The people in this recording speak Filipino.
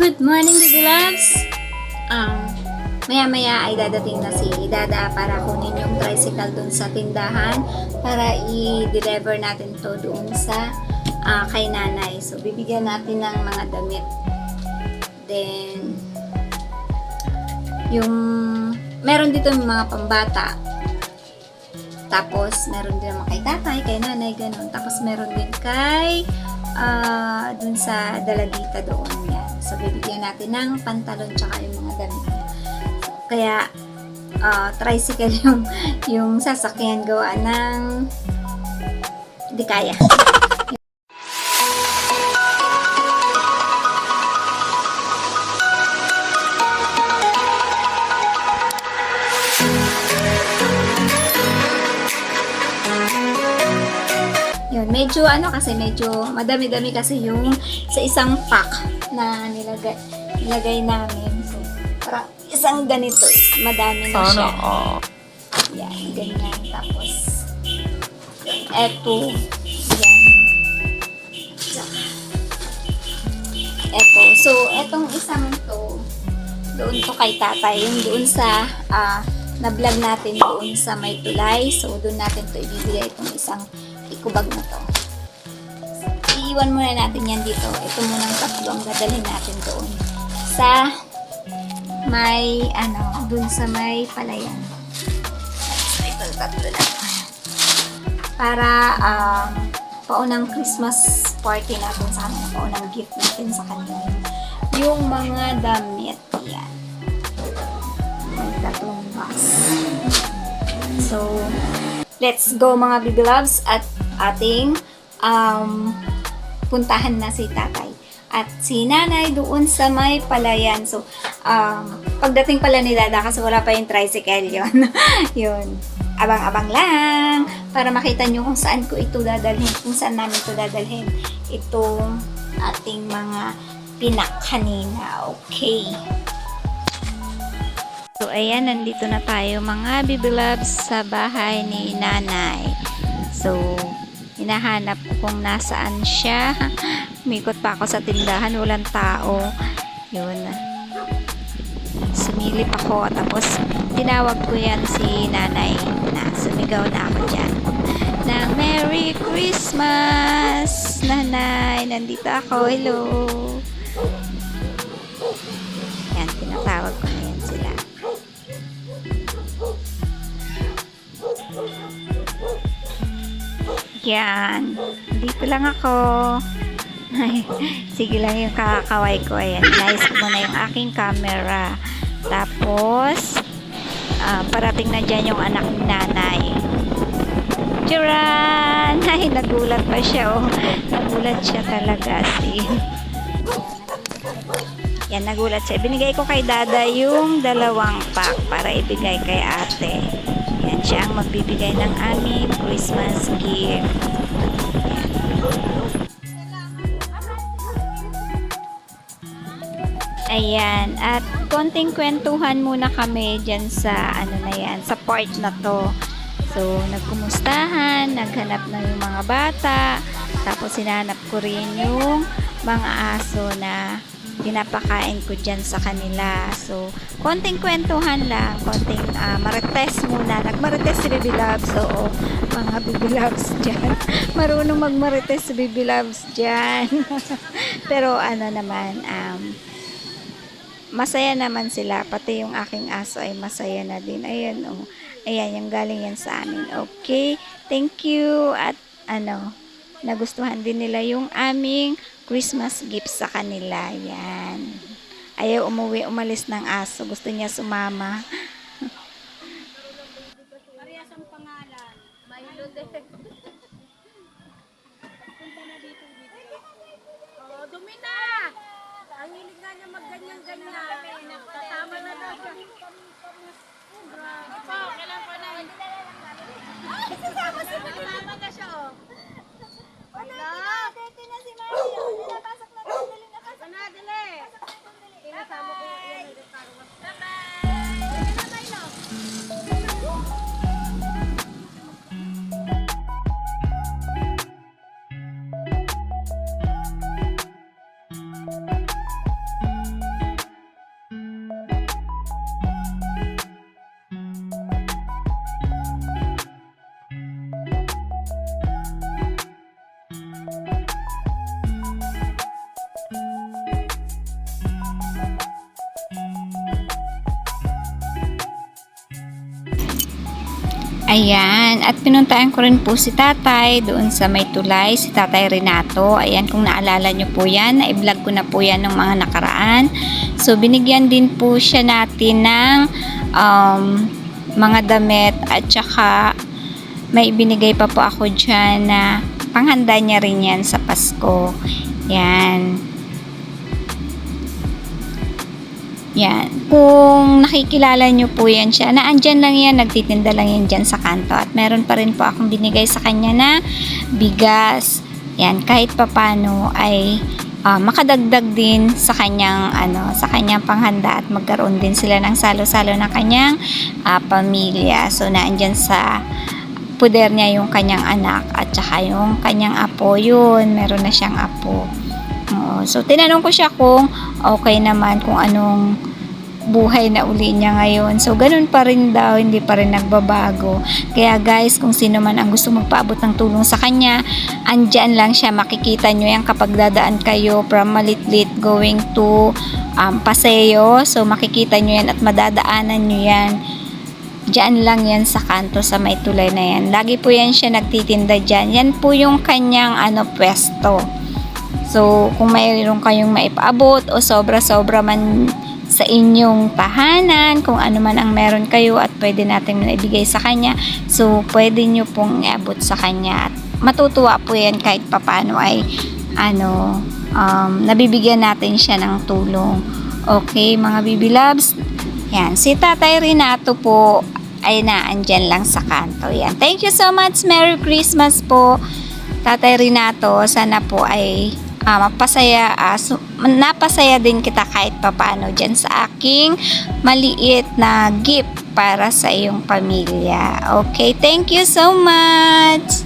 Good morning, baby loves! Maya-maya ay dadating na si Dada para kunin yung tricycle dun sa tindahan para i-deliver natin to doon sa kay nanay. So, bibigyan natin ng mga damit. Then, meron dito yung mga pambata. Tapos, meron din naman kay tatay, kay nanay, ganun. Tapos, meron din kay dun sa dalagita doon yan. So, bibigyan natin ng pantalon tsaka yung mga damit niya. Kaya, tricycle yung sasakyan gawa ng hindi kaya. Medyo medyo madami-dami kasi yung sa isang pack na nilagay namin. So, parang isang ganito, madami na siya. Yan, ganyan. Tapos, eto, yan. Eto. So, etong isang to, doon to kay tatay. Yung doon sa, na-vlog natin doon sa may tulay. So, doon natin to ibibigay itong isang ikubag na to. Iiwan muna natin yan dito. Ito muna ang tatlo ang dadalhin natin doon sa may dun sa may palayan. So, ito tatlo lang. Para paunang Christmas party natin sa kanila. Paunang gift natin sa kanila. Yung mga damit. Yan. May tatlong box. So, let's go mga baby loves at ating puntahan na si tatay at si nanay doon sa may palayan. So, pagdating pala ni Dada kasi wala pa yung tricycle yun. Yun. Abang-abang lang para makita nyo kung saan ko ito dadalhin, kung saan namin ito dadalhin. Itong ating mga pinak kanina. Okay. So, ayan, nandito na tayo mga baby loves sa bahay ni nanay. So, hinahanap ko kung nasaan siya. Umikot pa ako sa tindahan, walang tao. Yun. Sumilip ako, tapos tinawag ko yan si nanay na sumigaw na ako dyan. Na Merry Christmas! Nanay, nandito ako. Hello! Yan, tinatawag ko na yan sila. Yan. Dito lang ako. Ay, sige lang yung kakaway ko. Ayan. Nice mo na yung aking camera. Tapos, parating na dyan yung anak ni nanay. Charan! Ay, nagulat pa siya. Oh. Nagulat siya talaga. Yan, nagulat siya. Binigay ko kay Dada yung 2 pack para ibigay kay ate. Yan siya ang magbibigay ng aming Christmas gift. Ayan. At konting kwentuhan muna kami dyan sa sa part na to. So, nagkumustahan, naghanap na yung mga bata, tapos sinanap ko rin yung mga aso na pinapakain ko dyan sa kanila. So, konting kwentuhan lang, konting marites muna. Nagmarites si Baby Loves. Oo, mga Baby Loves dyan. Marunong magmarites si Baby Loves dyan. Pero naman, masaya naman sila. Pati yung aking aso ay masaya na din. Ayan, oh. Ayan, yung galing yan sa amin. Okay, thank you. At nagustuhan din nila yung aming Christmas gift sa kanila. Yan. Ayaw umalis ng aso. Gusto niya sumama. Parehas ang pangalan. Milo de. Punta na dito. Oh, dumi na! Ang hilig nga niya magganyan-ganyan. Kasama na daw siya. Grabe po, kailan pa na? Ay, kasama na siya, oh. Dito na si Mario. Pinapasok na dali na pasok. Dali. Pinasama ko yan. Bye-bye! Ayan, at pinuntahan ko rin po si tatay doon sa may tulay, si tatay Renato. Ayan, kung naalala nyo po yan, na-vlog ko na po yan ng mga nakaraan. So, binigyan din po siya natin ng mga damit at saka may ibinigay pa po ako dyan na panghanda niya rin yan sa Pasko. Yan. Yan. Kung nakikilala nyo po yan siya, naandyan lang yan, nagtitinda lang yan dyan sa kanto. At meron pa rin po akong binigay sa kanya na bigas. Yan, kahit papano ay makadagdag din sa kanyang, sa kanyang panghanda at magkaroon din sila ng salo-salo ng kanyang pamilya. So, naandyan sa puder niya yung kanyang anak at saka yung kanyang apo. Yun, meron na siyang apo. Oo. So, tinanong ko siya kung okay naman, kung anong buhay na uli niya ngayon. So, ganun pa rin daw, hindi pa rin nagbabago. Kaya guys, kung sino man ang gusto magpaabot ng tulong sa kanya, andyan lang siya, makikita nyo yan kapag dadaan kayo from Malitlit going to Paseo. So, makikita nyo yan at madadaanan nyo yan. Diyan lang yan sa kanto sa may tulay na yan. Lagi po yan siya nagtitinda dyan. Yan po yung kanyang pwesto. So, kung mayroon kayong maipaabot o sobra-sobra man sa inyong tahanan, kung ano man ang meron kayo at pwede natin ibigay sa kanya, so, pwede nyo pong iabot sa kanya. At matutuwa po yan kahit papano ay, nabibigyan natin siya ng tulong. Okay, mga Bibi Loves? Yan, si Tatay Renato po ay naandyan lang sa kanto. Yan. Thank you so much. Merry Christmas po, Tatay Renato. Sana po ay mapasaya, napasaya din kita kahit papano dyan sa aking maliit na gift para sa iyong pamilya. Okay, thank you so much.